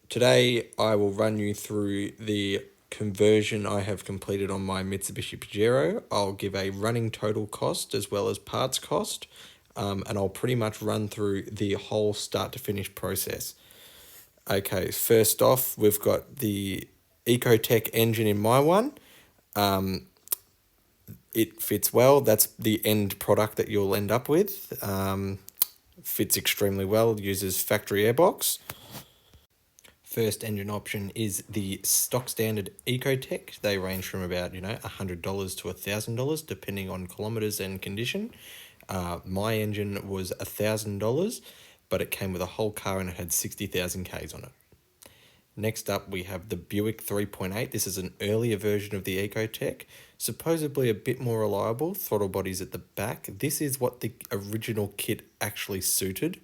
Today I will run you through the conversion I have completed on my Mitsubishi Pajero. I'll give a running total cost as well as parts cost, and I'll pretty much run through the whole start to finish process. Okay, first off, we've got the Ecotech engine in my one. It fits well. That's the end product that you'll end up with. Fits extremely well, uses factory airbox. First engine option is the stock standard Ecotech. They range from about, $100 to $1,000 depending on kilometers and condition. My engine was $1,000, but it came with a whole car and it had 60,000 Ks on it. Next up, we have the Buick 3.8. This is an earlier version of the Ecotech, supposedly a bit more reliable, throttle bodies at the back. This is what the original kit actually suited.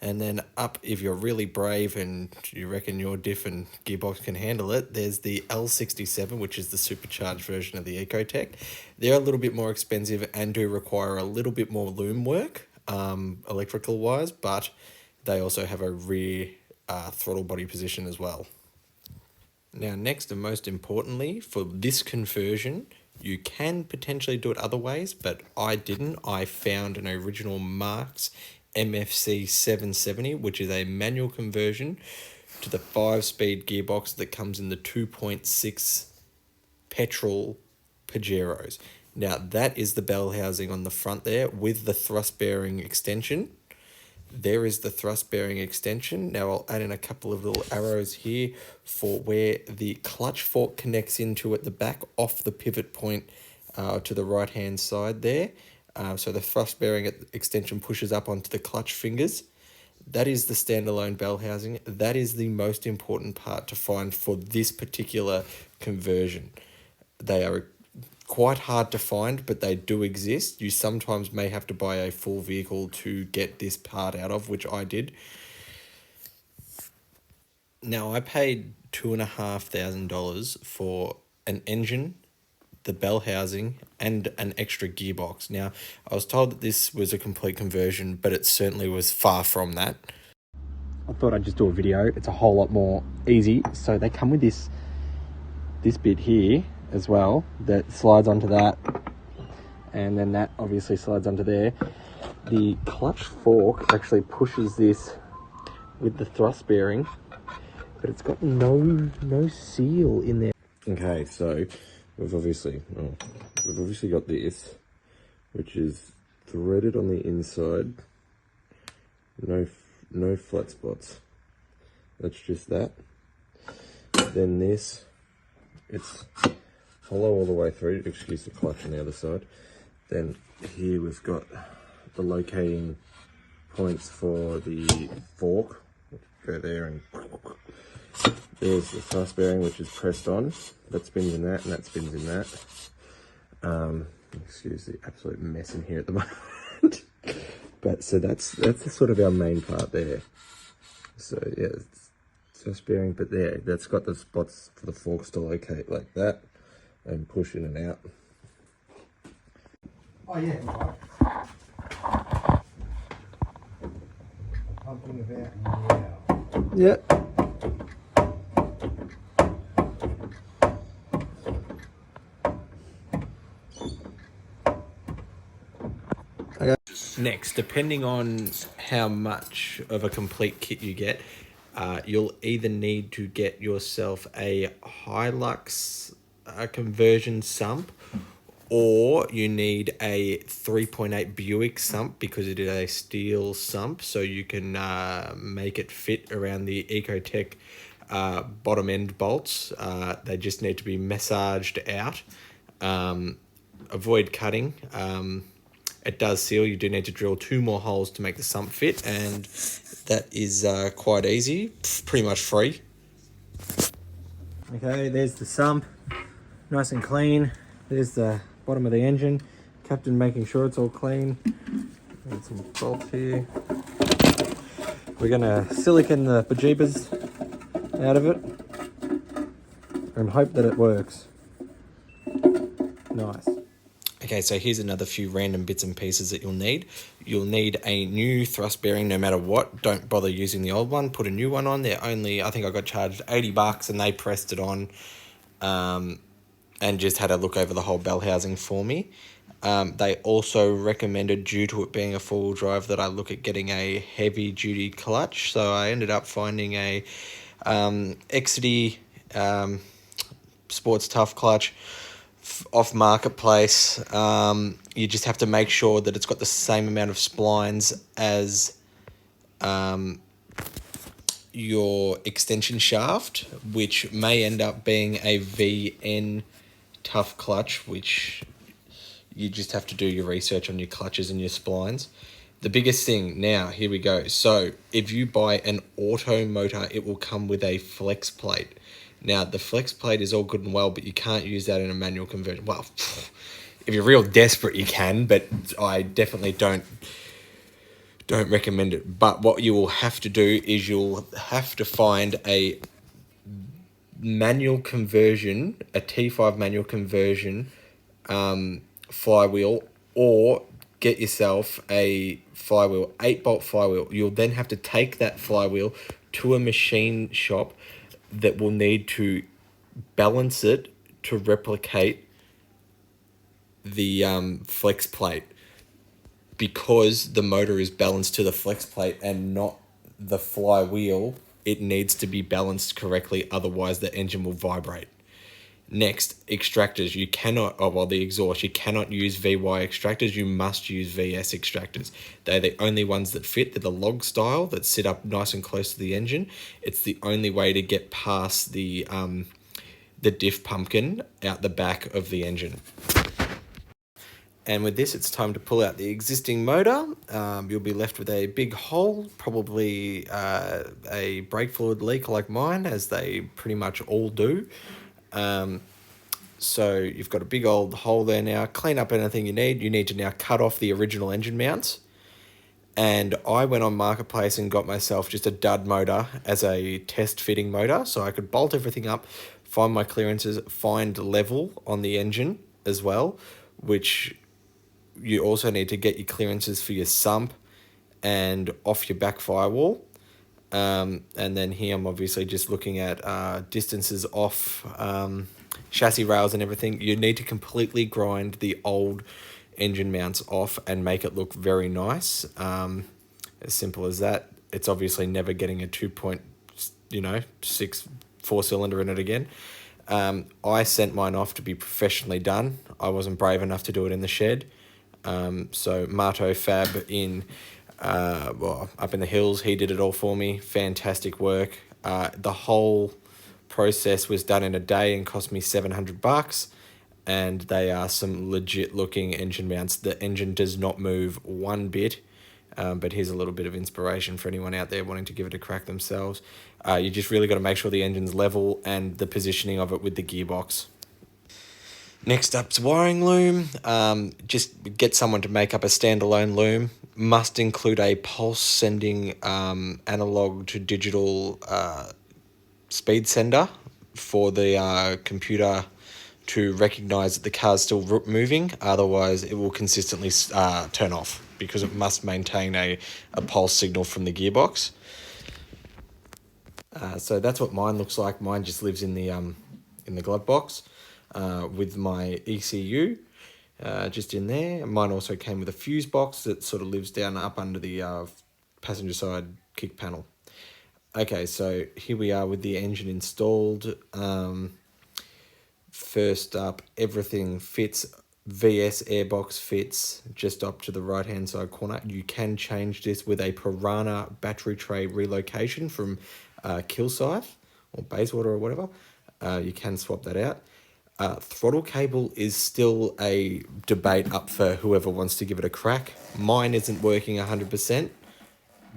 And then up, if you're really brave and you reckon your diff and gearbox can handle it, there's the L67, which is the supercharged version of the Ecotech. They're a little bit more expensive and do require a little bit more loom work, electrical wise, but they also have a rear throttle body position as well. Now, next and most importantly, for this conversion, you can potentially do it other ways, but I didn't. I found an original Marx MFC 770, which is a manual conversion to the 5-speed gearbox that comes in the 2.6 petrol Pajeros. Now, that is the bell housing on the front there with the thrust bearing extension. There is the thrust bearing extension. Now I'll add in a couple of little arrows here for where the clutch fork connects into at the back off the pivot point to the right hand side there. So the thrust bearing extension pushes up onto the clutch fingers. That is the standalone bell housing. That is the most important part to find for this particular conversion. They are quite hard to find, but they do exist. You sometimes may have to buy a full vehicle to get this part out of, which I did. Now, I paid $2,500 for an engine, the bell housing, and an extra gearbox. Now, I was told that this was a complete conversion, but it certainly was far from that. I thought I'd just do a video. It's a whole lot more easy. So they come with this bit here as well that slides onto that, and then that obviously slides onto there. The clutch fork actually pushes this with the thrust bearing, but it's got no seal in there. Okay, so we've obviously got this, which is threaded on the inside. No flat spots. That's just that. Then this, it's hollow all the way through, excuse the clutch on the other side. Then here we've got the locating points for the fork. Go there, and there's the thrust bearing, which is pressed on. That spins in that, and that spins in that. Excuse the absolute mess in here at the moment. But so that's sort of our main part there. So yeah, it's thrust bearing, but there, that's got the spots for the forks to locate like that and push in and out. Oh yeah. Pumping about. Yeah. Next, depending on how much of a complete kit you get, you'll either need to get yourself a Hilux conversion sump, or you need a 3.8 Buick sump because it is a steel sump, so you can make it fit around the Ecotech bottom end bolts. They just need to be massaged out. Avoid cutting. It does seal. You do need to drill 2 more holes to make the sump fit, and that is quite easy, pretty much free. Okay, there's the sump, nice and clean. There's the bottom of the engine. Captain making sure it's all clean. Got some bolts here. We're gonna silicone the bejeebers out of it and hope that it works. Nice. Okay, so here's another few random bits and pieces that you'll need. You'll need a new thrust bearing no matter what. Don't bother using the old one. Put a new one on. They're only, I think I got charged $80 and they pressed it on and just had a look over the whole bell housing for me. They also recommended, due to it being a four-wheel drive, that I look at getting a heavy-duty clutch. So I ended up finding a Exedy Sports Tough clutch off Marketplace. You just have to make sure that it's got the same amount of splines as your extension shaft, which may end up being a VN Tough clutch, which you just have to do your research on your clutches and your splines. The biggest thing now, here we go. So if you buy an auto motor, it will come with a flex plate. Now, the flex plate is all good and well, but you can't use that in a manual conversion. Well, if you're real desperate, you can, but I definitely don't recommend it. But what you will have to do is you'll have to find a manual conversion, a T5 manual conversion flywheel, or get yourself a flywheel, 8-bolt flywheel. You'll then have to take that flywheel to a machine shop that will need to balance it to replicate the flex plate, because the motor is balanced to the flex plate and not the flywheel. It needs to be balanced correctly, otherwise the engine will vibrate. Next, extractors. You cannot, the exhaust, you cannot use VY extractors, you must use VS extractors. They're the only ones that fit. They're the log style that sit up nice and close to the engine. It's the only way to get past the diff pumpkin out the back of the engine. And with this, it's time to pull out the existing motor. You'll be left with a big hole, probably a brake fluid leak like mine, as they pretty much all do. So you've got a big old hole there now. Clean up anything you need. You need to now cut off the original engine mounts. And I went on Marketplace and got myself just a dud motor as a test fitting motor, so I could bolt everything up, find my clearances, find level on the engine as well, which you also need to get your clearances for your sump and off your back firewall. And then here I'm obviously just looking at distances off chassis rails and everything. You need to completely grind the old engine mounts off and make it look very nice. As simple as that. It's obviously never getting a 2.6 4-cylinder in it again. I sent mine off to be professionally done. I wasn't brave enough to do it in the shed. So Marto Fab in up in the hills, he did it all for me. Fantastic work. The whole process was done in a day and cost me $700, and they are some legit looking engine mounts. The engine does not move one bit, but here's a little bit of inspiration for anyone out there wanting to give it a crack themselves. You just really got to make sure the engine's level and the positioning of it with the gearbox. Next up's wiring loom. Just get someone to make up a standalone loom. Must include a pulse sending analog to digital speed sender for the computer to recognize that the car's still moving. Otherwise, it will consistently turn off, because it must maintain a pulse signal from the gearbox. So that's what mine looks like. Mine just lives in the glove box. With my ECU just in there. Mine also came with a fuse box that sort of lives down up under the passenger side kick panel. Okay, so here we are with the engine installed. First up, everything fits. VS airbox fits just up to the right hand side corner. You can change this with a Piranha battery tray relocation from Kilsyth or Bayswater or whatever. You can swap that out. Throttle cable is still a debate up for whoever wants to give it a crack. Mine isn't working 100%,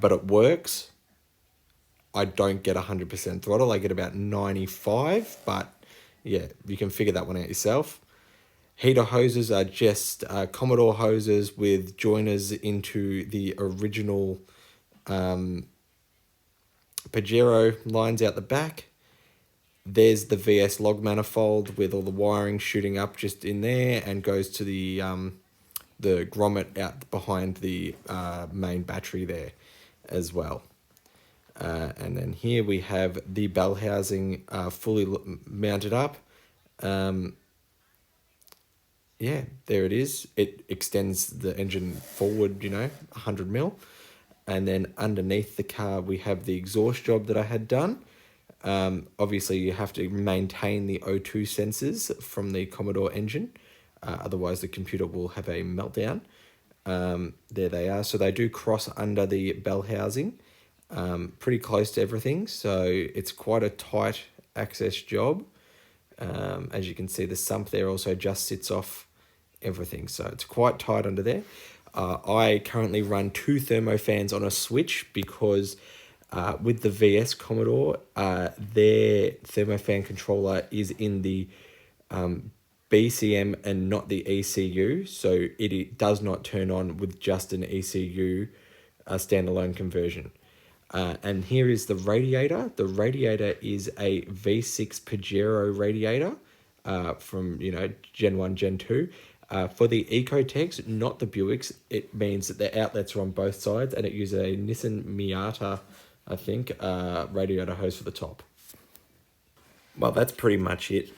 but it works. I don't get 100% throttle. I get about 95, but yeah, you can figure that one out yourself. Heater hoses are just Commodore hoses with joiners into the original Pajero lines out the back. there's the VS log manifold with all the wiring shooting up just in there, and goes to the grommet out behind the main battery there as well. And then here we have the bell housing fully mounted up. Yeah, there it is. It extends the engine forward, 100 mil. And then underneath the car, we have the exhaust job that I had done. Obviously, you have to maintain the O2 sensors from the Commodore engine. Otherwise, the computer will have a meltdown. There they are. So they do cross under the bell housing, pretty close to everything. So it's quite a tight access job. As you can see, the sump there also just sits off everything. So it's quite tight under there. I currently run 2 thermofans on a switch because with the VS Commodore, their thermofan controller is in the BCM and not the ECU. So it does not turn on with just an ECU standalone conversion. And here is the radiator. The radiator is a V6 Pajero radiator from, Gen 1, Gen 2. For the Ecotechs, not the Buicks, it means that the outlets are on both sides, and it uses a Nissan Miata, I think, radiator hose for the top. Well, that's pretty much it.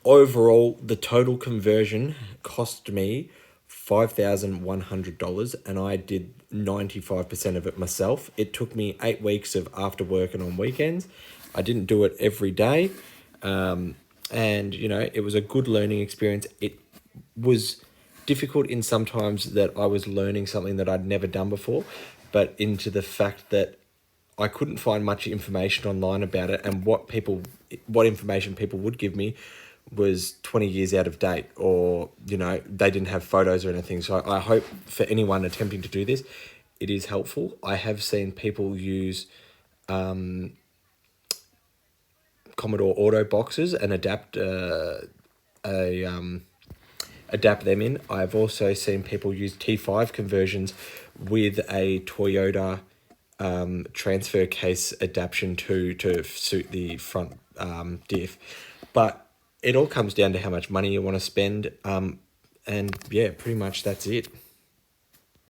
Overall, the total conversion cost me $5,100, and I did 95% of it myself. It took me 8 weeks of after work and on weekends. I didn't do it every day. And, it was a good learning experience. It was difficult in sometimes that I was learning something that I'd never done before, but into the fact that I couldn't find much information online about it, and what information people would give me was 20 years out of date, or, they didn't have photos or anything. So I hope for anyone attempting to do this, it is helpful. I have seen people use Commodore Auto boxes and adapt them in. I've also seen people use T5 conversions with a Toyota transfer case adaptation to suit the front diff. But it all comes down to how much money you want to spend. And yeah, pretty much that's it.